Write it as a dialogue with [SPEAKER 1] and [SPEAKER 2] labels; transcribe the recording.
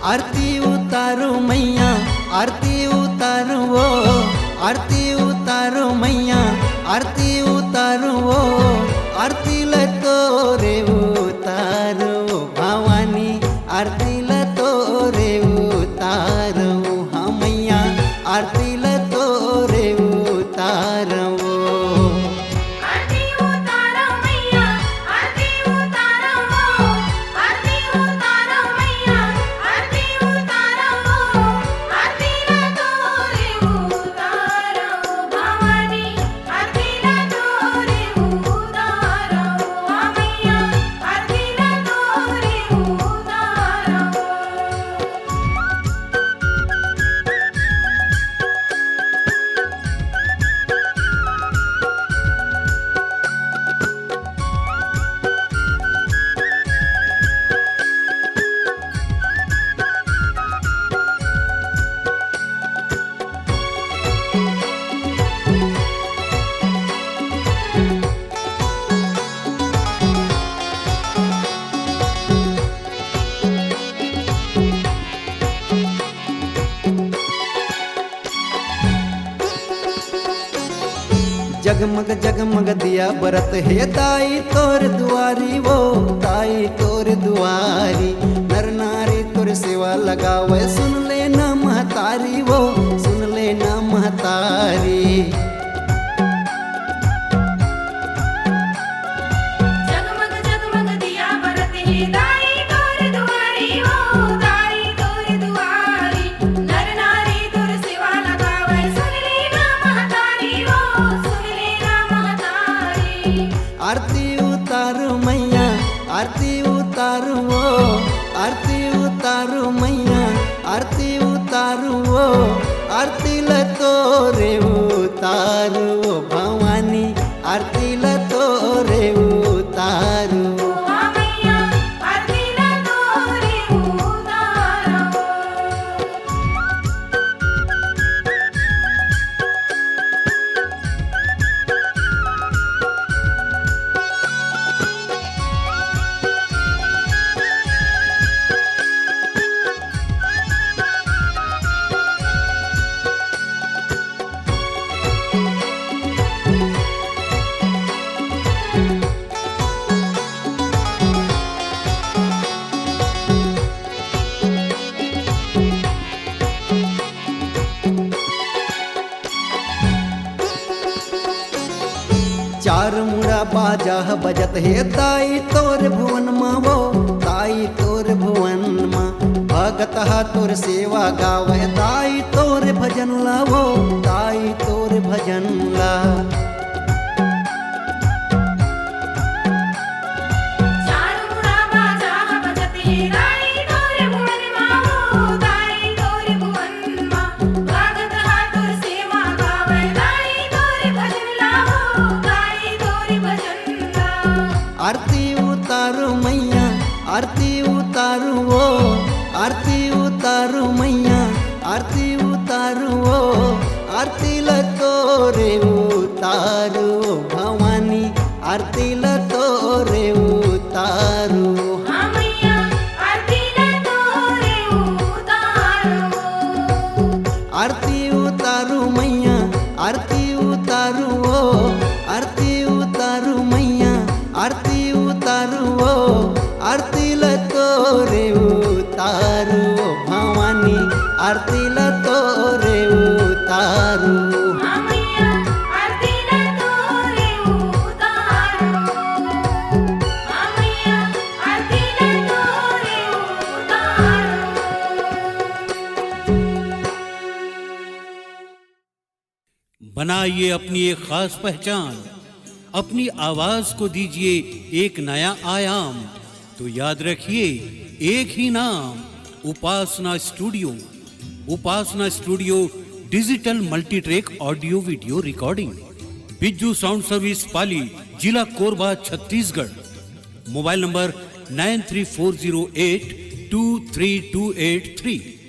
[SPEAKER 1] आरती उतारो मैया, आरती उतारो वो, आरती उतारो मैया, आरती उतारो वो, आरती लतो रे उतारो भवानी, आरती लतो रे उतारो हाँ मैया, आरती लतो रे उतारो। जगमग जगमग दिया बरत है ताई तोर दुआरी वो, ताई तोर दुआरी, नर नारी तोर सेवा लगावे, सुन लेना महतारी वो, सुन लेना महतारी। आरती उतारो मैया, आरती उतारो वो, आरती उतारो मैया, आरती उतारो वो, आरती लतो रे उतारो भवानी, आरती लतो रे उतारो। चार मुड़ा बाजा बजत है ताई तोर भुवन मा वो, ताई तोर भुवन मा, भगत तोर सेवा गावे, ताई तोर भजन ला वो, ताई तोर भजन ला। आरती उतारो मैया, आरती उतारो वो, आरती उतारो मैया, आरती उतारो वो, आरती लतो रे उतारो भवानी, आरती लतो रे उतारो। आरती उतारो मैया, आरती उतारो वो, आरती उतारो मैया, आरती उतारो वो, आरती लतो रे उतारो भवानी, आरती लतो रे उतारो।
[SPEAKER 2] बनाइए अपनी एक खास पहचान, अपनी आवाज को दीजिए एक नया आयाम, तो याद रखिए एक ही नाम, Upasana studio. Upasana studio digital multitrack audio video recording, Bijju sound service Pali, जिला कोरबा, छत्तीसगढ़। Mobile number 9340823283।